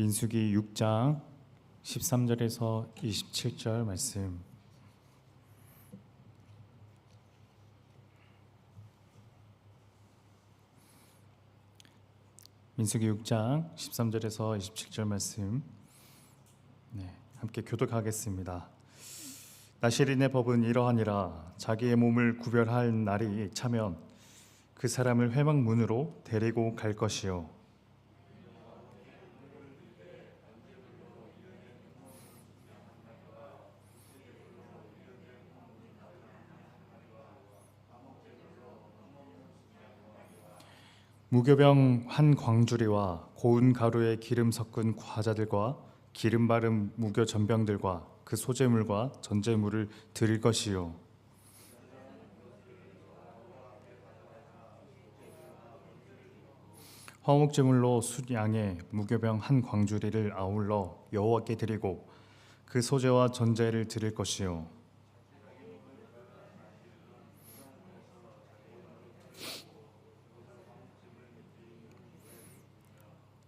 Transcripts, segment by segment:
민수기 6장 13절에서 27절 말씀. 민수기 6장 13절에서 27절 말씀. 함께 교독하겠습니다. 나실인의 법은 이러하니라. 자기의 몸을 구별할 날이 차면 그 사람을 회막문으로 데리고 갈 것이요, 무교병 한 광주리와 고운 가루에 기름 섞은 과자들과 기름 바른 무교 전병들과 그 소제물과 전제물을 드릴 것이요, 화목제물로 숫양의 무교병 한 광주리를 아울러 여호와께 드리고 그 소제와 전제를 드릴 것이요,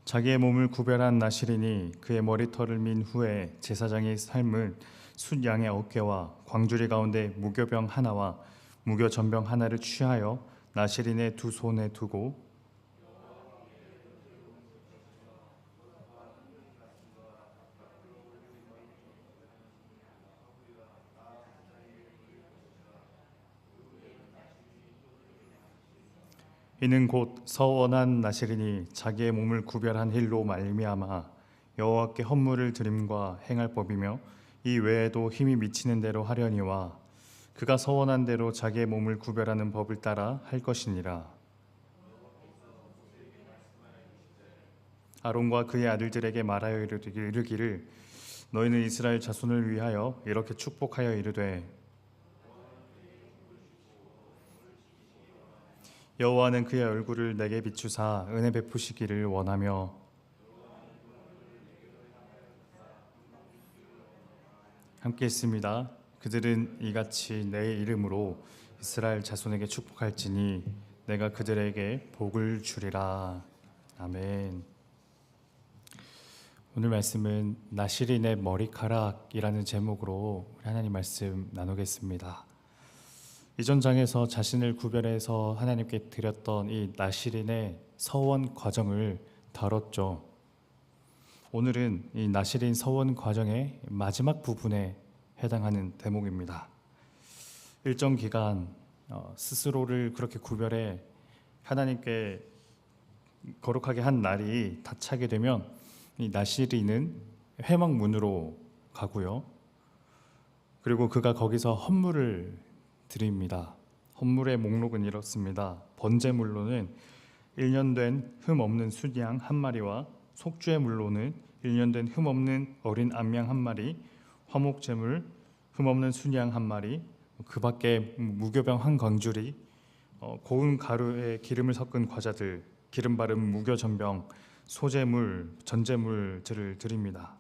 자기의 몸을 구별한 나실인이 그의 머리털을 민 후에 제사장이 삶은 숫양의 어깨와 광주리 가운데 무교병 하나와 무교 전병 하나를 취하여 나실인의 두 손에 두고 이는 곧 서원한 나실인이 자기의 몸을 구별한 일로 말미암아 여호와께 헌물을 드림과 행할 법이며 이 외에도 힘이 미치는 대로 하려니와 그가 서원한 대로 자기의 몸을 구별하는 법을 따라 할 것이니라. 아론과 그의 아들들에게 말하여 이르기를 너희는 이스라엘 자손을 위하여 이렇게 축복하여 이르되 여호와는 그의 얼굴을 내게 비추사 은혜 베푸시기를 원하며 함께 했습니다. 그들은 이같이 내 이름으로 이스라엘 자손에게 축복할지니 내가 그들에게 복을 주리라. 아멘. 오늘 말씀은 나실인의 머리카락이라는 제목으로 하나님 말씀 나누겠습니다. 이전 장에서 자신을 구별해서 하나님께 드렸던 이 나실인의 서원 과정을 다뤘죠. 오늘은 이 나실인 서원 과정의 마지막 부분에 해당하는 대목입니다. 일정 기간 스스로를 그렇게 구별해 하나님께 거룩하게 한 날이 다 차게 되면 이 나실인은 회막문으로 가고요. 그리고 그가 거기서 헌물을 드립니다. 헌물의 목록은 이렇습니다. 번제물로는 1년 된 흠 없는 순양 한 마리와 속죄 물로는 1년 된 흠 없는 어린 암양 한 마리, 화목제물 흠 없는 순양 한 마리, 그 밖에 무교병 한 광주리, 고운 가루에 기름을 섞은 과자들, 기름 바른 무교 전병, 소제물, 전제물들을 드립니다.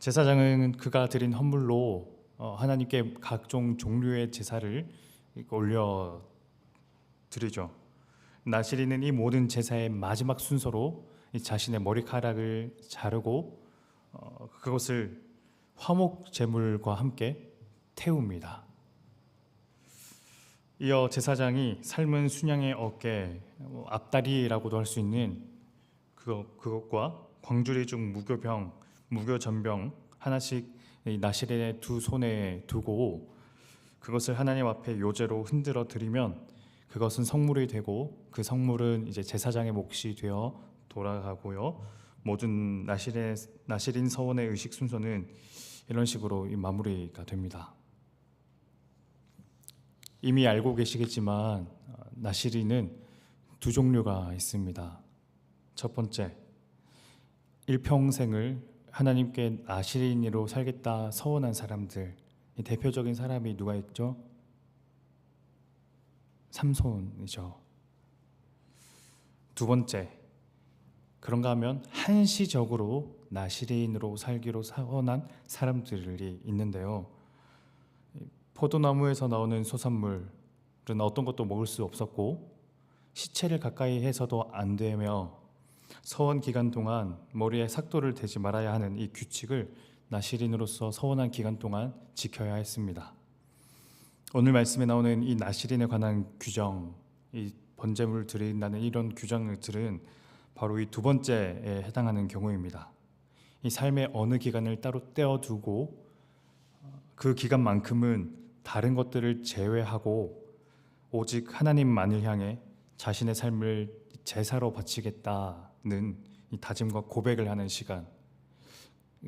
제사장은 그가 드린 헌물로 하나님께 각종 종류의 제사를 올려 드리죠. 나실인은 이 모든 제사의 마지막 순서로 자신의 머리카락을 자르고 그것을 화목 제물과 함께 태웁니다. 이어 제사장이 삶은 순양의 어깨, 앞다리라고도 할 수 있는 그것과 광주리 중 무교병, 무교전병 하나씩 나실인의 두 손에 두고 그것을 하나님 앞에 요제로 흔들어 드리면 그것은 성물이 되고 그 성물은 이제 제사장의 몫이 되어 돌아가고요. 모든 나실인 서원의 의식 순서는 이런 식으로 마무리가 됩니다. 이미 알고 계시겠지만 나실인은 두 종류가 있습니다. 첫 번째, 일평생을 하나님께 나실인으로 살겠다 서원한 사람들, 대표적인 사람이 누가 있죠? 삼손이죠. 두 번째, 그런가 하면 한시적으로 나실인으로 살기로 서원한 사람들이 있는데요. 포도나무에서 나오는 소산물은 어떤 것도 먹을 수 없었고 시체를 가까이 해서도 안 되며 서원 기간 동안 머리에 삭도를 대지 말아야 하는 이 규칙을 나시린으로서 서원한 기간 동안 지켜야 했습니다. 오늘 말씀에 나오는 이 나시린에 관한 규정, 이 번제물을 드린다는 이런 규정들은 바로 이 두 번째에 해당하는 경우입니다. 이 삶의 어느 기간을 따로 떼어두고 그 기간만큼은 다른 것들을 제외하고 오직 하나님만을 향해 자신의 삶을 제사로 바치겠다는 이 다짐과 고백을 하는 시간,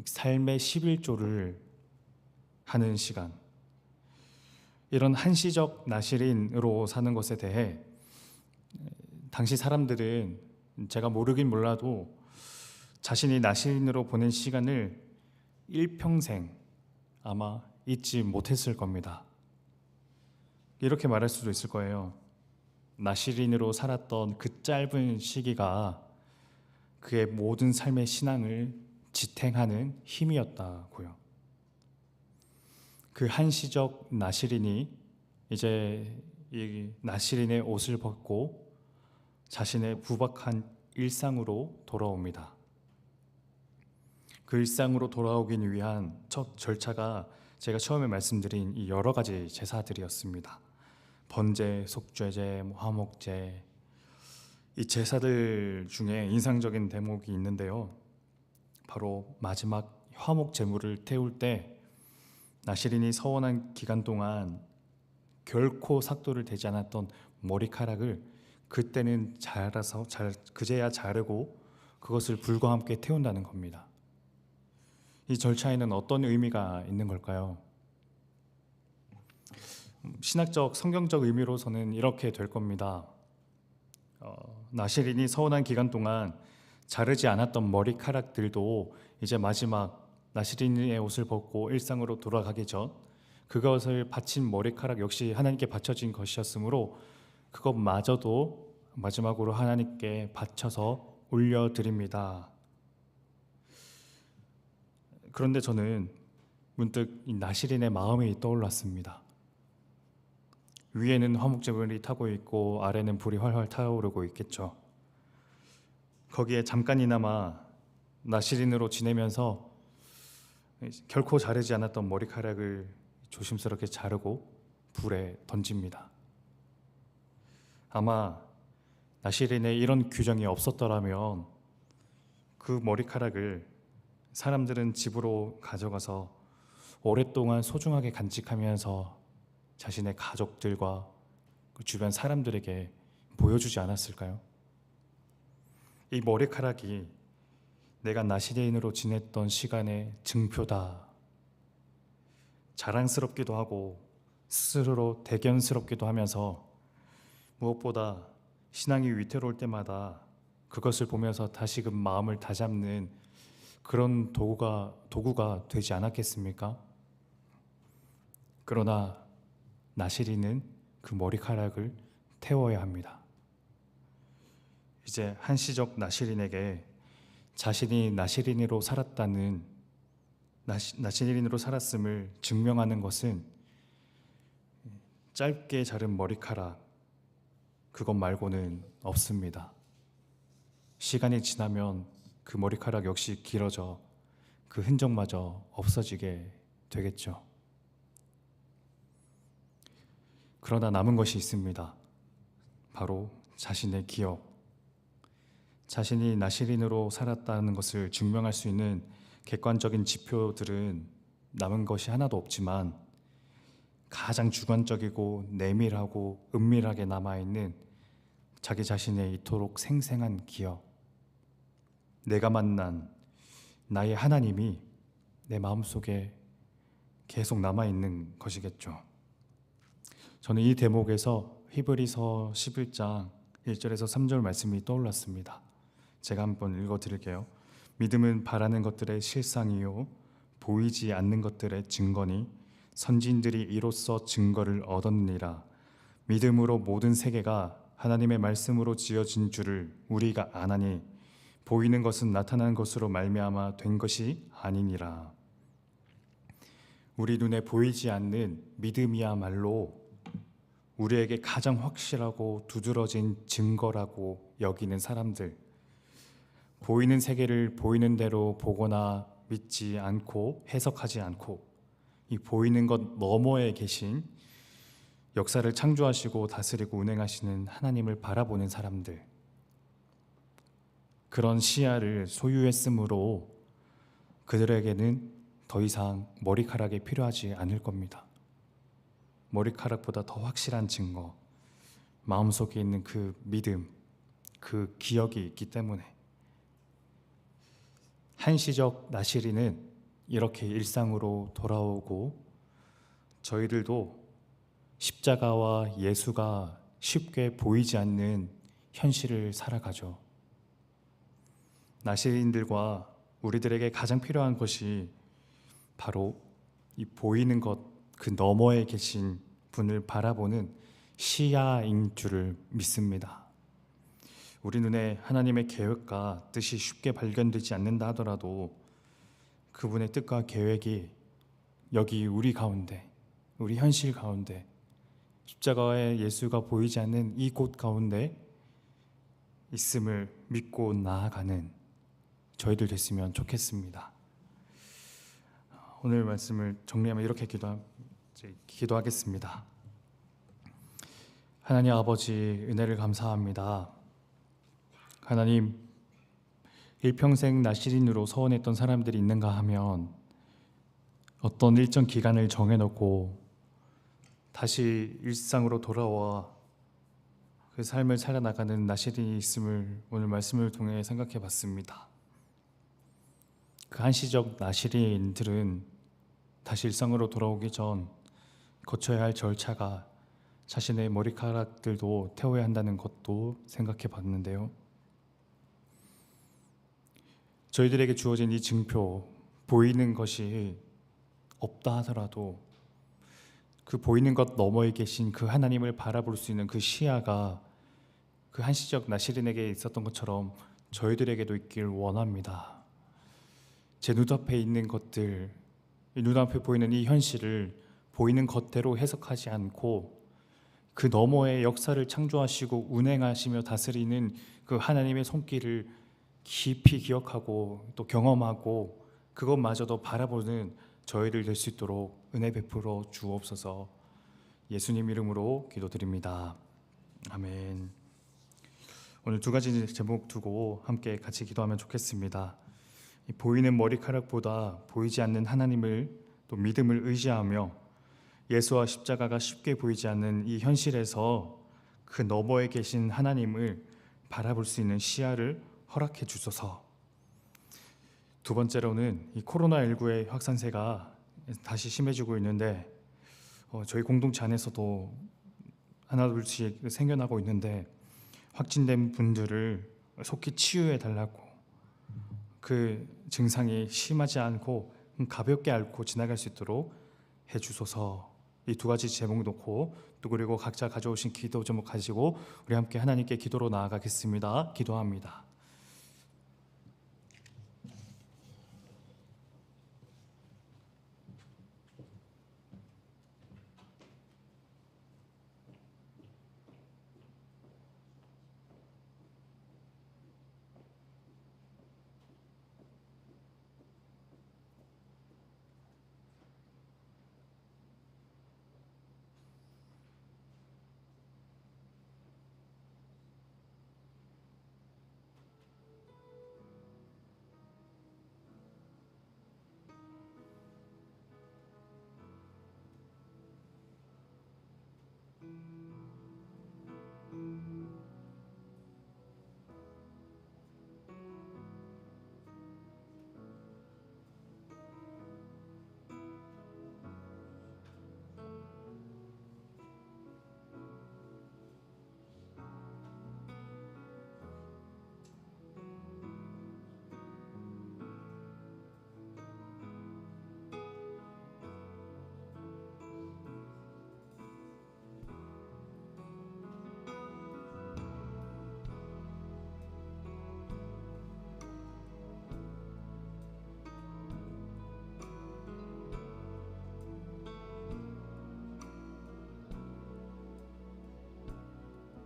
삶의 11조를 하는 시간, 이런 한시적 나시린으로 사는 것에 대해 당시 사람들은 제가 모르긴 몰라도 자신이 나시린으로 보낸 시간을 일평생 아마 잊지 못했을 겁니다. 이렇게 말할 수도 있을 거예요. 나시린으로 살았던 그 짧은 시기가 그의 모든 삶의 신앙을 지탱하는 힘이었다고요. 그 한시적 나시린이 이제 이 나시린의 옷을 벗고 자신의 부박한 일상으로 돌아옵니다. 그 일상으로 돌아오기 위한 첫 절차가 제가 처음에 말씀드린 이 여러 가지 제사들이었습니다. 번제, 속죄제, 화목제, 이 제사들 중에 인상적인 대목이 있는데요. 바로 마지막 화목 제물을 태울 때 나시린이 서원한 기간 동안 결코 삭도를 대지 않았던 머리카락을 그때는 그제야 자르고 그것을 불과 함께 태운다는 겁니다. 이 절차에는 어떤 의미가 있는 걸까요? 신학적, 성경적 의미로서는 이렇게 될 겁니다. 나시린이 서원한 기간 동안 자르지 않았던 머리카락들도 이제 마지막 나시린의 옷을 벗고 일상으로 돌아가기 전 그것을 바친 머리카락 역시 하나님께 바쳐진 것이었으므로 그것마저도 마지막으로 하나님께 바쳐서 올려드립니다. 그런데 저는 문득 이 나시린의 마음이 떠올랐습니다. 위에는 화목제물이 타고 있고 아래는 불이 활활 타오르고 있겠죠. 거기에 잠깐이나마 나시린으로 지내면서 결코 자르지 않았던 머리카락을 조심스럽게 자르고 불에 던집니다. 아마 나시린에 이런 규정이 없었더라면 그 머리카락을 사람들은 집으로 가져가서 오랫동안 소중하게 간직하면서 자신의 가족들과 그 주변 사람들에게 보여주지 않았을까요? 이 머리카락이 내가 나시린으로 지냈던 시간의 증표다. 자랑스럽기도 하고 스스로 대견스럽기도 하면서 무엇보다 신앙이 위태로울 때마다 그것을 보면서 다시금 마음을 다잡는 그런 도구가 되지 않았겠습니까? 그러나 나시린은 그 머리카락을 태워야 합니다. 이제 한시적 나시린에게 자신이 나시린으로 살았음을 증명하는 것은 짧게 자른 머리카락 그것 말고는 없습니다. 시간이 지나면 그 머리카락 역시 길어져 그 흔적마저 없어지게 되겠죠. 그러나 남은 것이 있습니다. 바로 자신의 기억. 자신이 나시린으로 살았다는 것을 증명할 수 있는 객관적인 지표들은 남은 것이 하나도 없지만 가장 주관적이고 내밀하고 은밀하게 남아있는 자기 자신의 이토록 생생한 기억, 내가 만난 나의 하나님이 내 마음속에 계속 남아있는 것이겠죠. 저는 이 대목에서 히브리서 11장 1절에서 3절 말씀이 떠올랐습니다. 제가 한번 읽어드릴게요. 믿음은 바라는 것들의 실상이요 보이지 않는 것들의 증거니 선진들이 이로써 증거를 얻었느니라. 믿음으로 모든 세계가 하나님의 말씀으로 지어진 줄을 우리가 아나니 보이는 것은 나타난 것으로 말미암아 된 것이 아니니라. 우리 눈에 보이지 않는 믿음이야말로 우리에게 가장 확실하고 두드러진 증거라고 여기는 사람들, 보이는 세계를 보이는 대로 보거나 믿지 않고 해석하지 않고 이 보이는 것 너머에 계신 역사를 창조하시고 다스리고 운행하시는 하나님을 바라보는 사람들, 그런 시야를 소유했으므로 그들에게는 더 이상 머리카락이 필요하지 않을 겁니다. 머리카락보다 더 확실한 증거, 마음속에 있는 그 믿음, 그 기억이 있기 때문에. 한시적 나시린은 이렇게 일상으로 돌아오고 저희들도 십자가와 예수가 쉽게 보이지 않는 현실을 살아가죠. 나시린들과 우리들에게 가장 필요한 것이 바로 이 보이는 것 그 너머에 계신 분을 바라보는 시야인 줄을 믿습니다. 우리 눈에 하나님의 계획과 뜻이 쉽게 발견되지 않는다 하더라도 그분의 뜻과 계획이 여기 우리 가운데, 우리 현실 가운데, 십자가의 예수가 보이지 않는 이 곳 가운데 있음을 믿고 나아가는 저희들 됐으면 좋겠습니다. 오늘 말씀을 정리하면 이렇게 기도하겠습니다. 하나님 아버지, 은혜를 감사합니다. 하나님, 일평생 나시린으로 서원했던 사람들이 있는가 하면 어떤 일정 기간을 정해놓고 다시 일상으로 돌아와 그 삶을 살아나가는 나시린이 있음을 오늘 말씀을 통해 생각해 봤습니다. 그 한시적 나시린들은 다시 일상으로 돌아오기 전 거쳐야 할 절차가 자신의 머리카락들도 태워야 한다는 것도 생각해 봤는데요. 저희들에게 주어진 이 증표, 보이는 것이 없다 하더라도 그 보이는 것 너머에 계신 그 하나님을 바라볼 수 있는 그 시야가 그 한시적 나시린에게 있었던 것처럼 저희들에게도 있길 원합니다. 제 눈앞에 있는 것들, 눈앞에 보이는 이 현실을 보이는 것대로 해석하지 않고 그 너머의 역사를 창조하시고 운행하시며 다스리는 그 하나님의 손길을 깊이 기억하고 또 경험하고 그것마저도 바라보는 저희들 될 수 있도록 은혜 베풀어 주옵소서. 예수님 이름으로 기도드립니다. 아멘. 오늘 두 가지 제목 두고 함께 같이 기도하면 좋겠습니다. 보이는 머리카락보다 보이지 않는 하나님을 또 믿음을 의지하며 예수와 십자가가 쉽게 보이지 않는 이 현실에서 그 너머에 계신 하나님을 바라볼 수 있는 시야를 허락해 주소서. 두 번째로는 이 코로나19의 확산세가 다시 심해지고 있는데 저희 공동체 안에서도 하나둘씩 생겨나고 있는데 확진된 분들을 속히 치유해 달라고, 그 증상이 심하지 않고 가볍게 앓고 지나갈 수 있도록 해주소서. 이 두 가지 제목 놓고 또 그리고 각자 가져오신 기도 제목 가지고 우리 함께 하나님께 기도로 나아가겠습니다. 기도합니다.